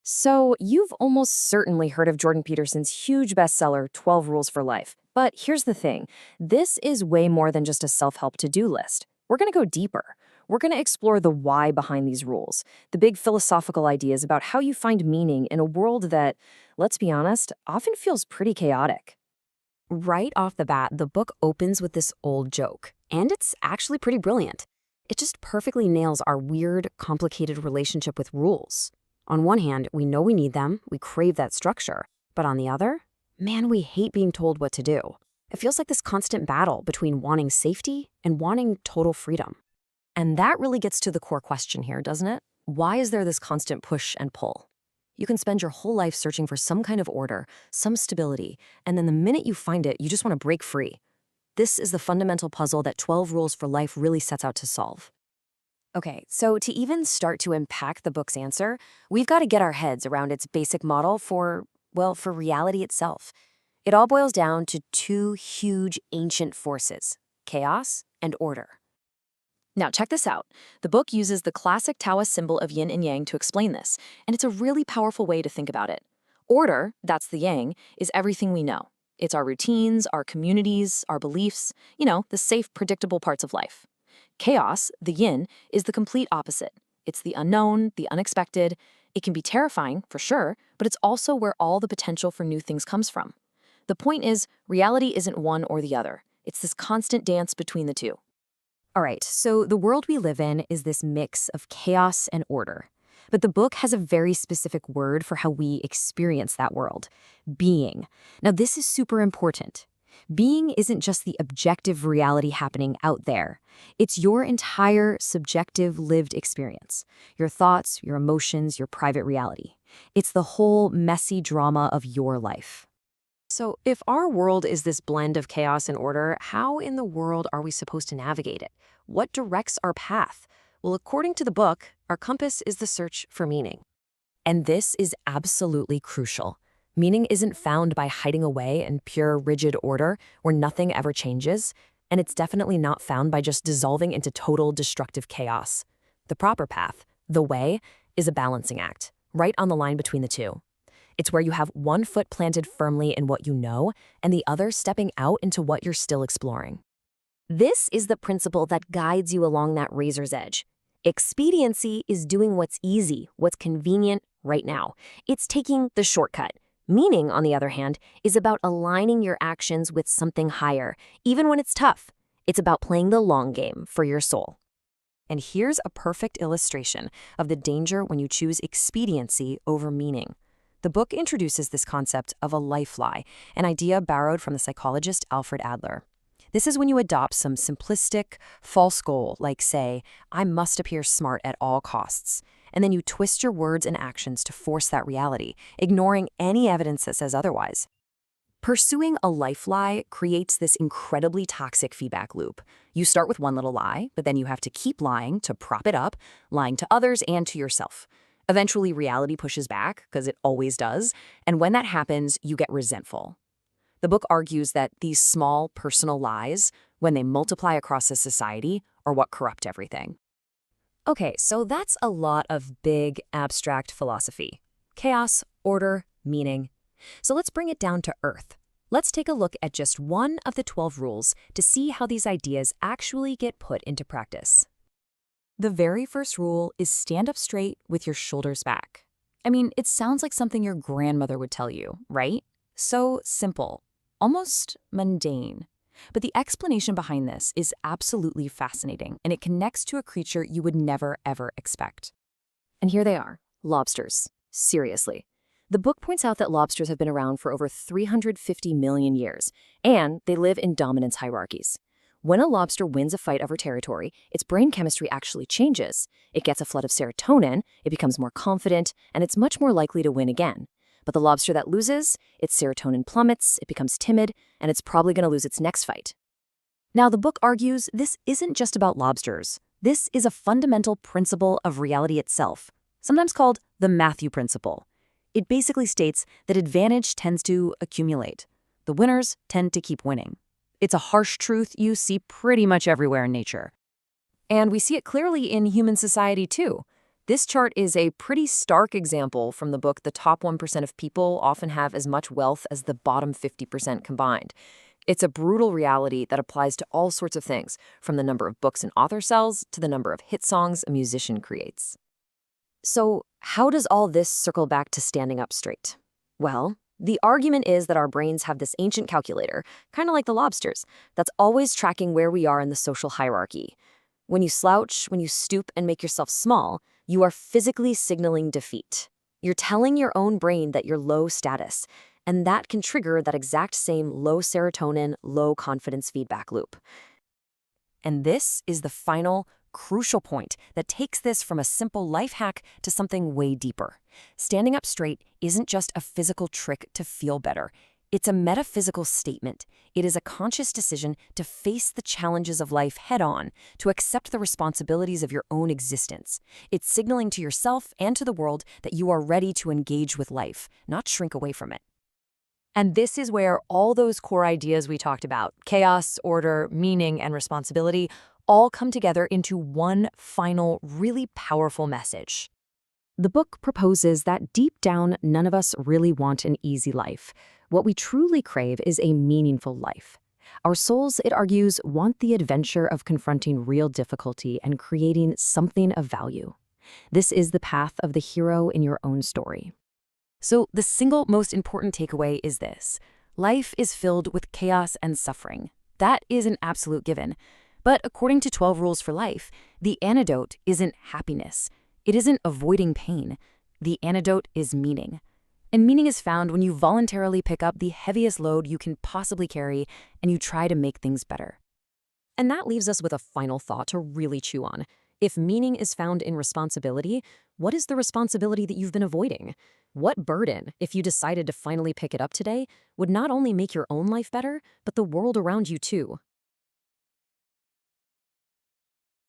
So, you've almost certainly heard of Jordan Peterson's huge bestseller, 12 Rules for Life. But here's the thing, this is way more than just a self help to do list. We're going to go deeper. We're going to explore the why behind these rules, the big philosophical ideas about how you find meaning in a world that, let's be honest, often feels pretty chaotic. Right off the bat, the book opens with this old joke, and it's actually pretty brilliant. It just perfectly nails our weird, complicated relationship with rules. On one hand, we know we need them, we crave that structure, but on the other, man, we hate being told what to do. It feels like this constant battle between wanting safety and wanting total freedom. And that really gets to the core question here, doesn't it? Why is there this constant push and pull? You can spend your whole life searching for some kind of order, some stability, and then the minute you find it, you just want to break free. This is the fundamental puzzle that 12 Rules for Life really sets out to solve. Okay, so to even start to unpack the book's answer, we've got to get our heads around its basic model for reality itself. It all boils down to two huge ancient forces, chaos and order. Now, check this out. The book uses the classic Taoist symbol of yin and yang to explain this, and it's a really powerful way to think about it. Order, that's the yang, is everything we know. It's our routines, our communities, our beliefs, the safe, predictable parts of life. Chaos, the yin, is the complete opposite. It's the unknown, the unexpected. It can be terrifying, for sure, but it's also where all the potential for new things comes from. The point is, reality isn't one or the other. It's this constant dance between the two. All right, so the world we live in is this mix of chaos and order. But the book has a very specific word for how we experience that world: being. Now, this is super important. Being isn't just the objective reality happening out there. It's your entire subjective lived experience. Your thoughts, your emotions, your private reality. It's the whole messy drama of your life. So if our world is this blend of chaos and order, how in the world are we supposed to navigate it? What directs our path? Well, according to the book, our compass is the search for meaning. And this is absolutely crucial. Meaning isn't found by hiding away in pure, rigid order where nothing ever changes, and it's definitely not found by just dissolving into total destructive chaos. The proper path, the way, is a balancing act, right on the line between the two. It's where you have one foot planted firmly in what you know and the other stepping out into what you're still exploring. This is the principle that guides you along that razor's edge. Expediency is doing what's easy, what's convenient right now. It's taking the shortcut. Meaning, on the other hand, is about aligning your actions with something higher, even when it's tough. It's about playing the long game for your soul. And here's a perfect illustration of the danger when you choose expediency over meaning. The book introduces this concept of a life lie, an idea borrowed from the psychologist Alfred Adler. This is when you adopt some simplistic, false goal, like, say, I must appear smart at all costs. And then you twist your words and actions to force that reality, ignoring any evidence that says otherwise. Pursuing a life lie creates this incredibly toxic feedback loop. You start with one little lie, but then you have to keep lying to prop it up, lying to others and to yourself. Eventually, reality pushes back, because it always does, and when that happens, you get resentful. The book argues that these small, personal lies, when they multiply across a society, are what corrupt everything. Okay, so that's a lot of big, abstract philosophy. Chaos, order, meaning. So let's bring it down to earth. Let's take a look at just one of the 12 rules to see how these ideas actually get put into practice. The very first rule is stand up straight with your shoulders back. I mean, it sounds like something your grandmother would tell you, right? So simple, almost mundane. But the explanation behind this is absolutely fascinating, and it connects to a creature you would never, ever expect. And here they are, lobsters. Seriously. The book points out that lobsters have been around for over 350 million years, and they live in dominance hierarchies. When a lobster wins a fight over territory, its brain chemistry actually changes. It gets a flood of serotonin, it becomes more confident, and it's much more likely to win again. But the lobster that loses, its serotonin plummets, it becomes timid, and it's probably going to lose its next fight. Now, the book argues this isn't just about lobsters. This is a fundamental principle of reality itself, sometimes called the Matthew Principle. It basically states that advantage tends to accumulate. The winners tend to keep winning. It's a harsh truth you see pretty much everywhere in nature. And we see it clearly in human society, too. This chart is a pretty stark example from the book The Top 1% of People Often Have as Much Wealth as the Bottom 50% Combined. It's a brutal reality that applies to all sorts of things, from the number of books an author sells to the number of hit songs a musician creates. So, how does all this circle back to standing up straight? Well, the argument is that our brains have this ancient calculator, kind of like the lobsters, that's always tracking where we are in the social hierarchy. When you slouch, when you stoop and make yourself small, you are physically signaling defeat. You're telling your own brain that you're low status, and that can trigger that exact same low serotonin, low confidence feedback loop. And this is the final, crucial point that takes this from a simple life hack to something way deeper. Standing up straight isn't just a physical trick to feel better. It's a metaphysical statement. It is a conscious decision to face the challenges of life head-on, to accept the responsibilities of your own existence. It's signaling to yourself and to the world that you are ready to engage with life, not shrink away from it. And this is where all those core ideas we talked about, chaos, order, meaning, and responsibility, all come together into one final, really powerful message. The book proposes that deep down, none of us really want an easy life. What we truly crave is a meaningful life. Our souls, it argues, want the adventure of confronting real difficulty and creating something of value. This is the path of the hero in your own story. So the single most important takeaway is this: life is filled with chaos and suffering. That is an absolute given. But according to 12 Rules for Life, the antidote isn't happiness. It isn't avoiding pain. The antidote is meaning. And meaning is found when you voluntarily pick up the heaviest load you can possibly carry and you try to make things better. And that leaves us with a final thought to really chew on. If meaning is found in responsibility, what is the responsibility that you've been avoiding? What burden, if you decided to finally pick it up today, would not only make your own life better, but the world around you too?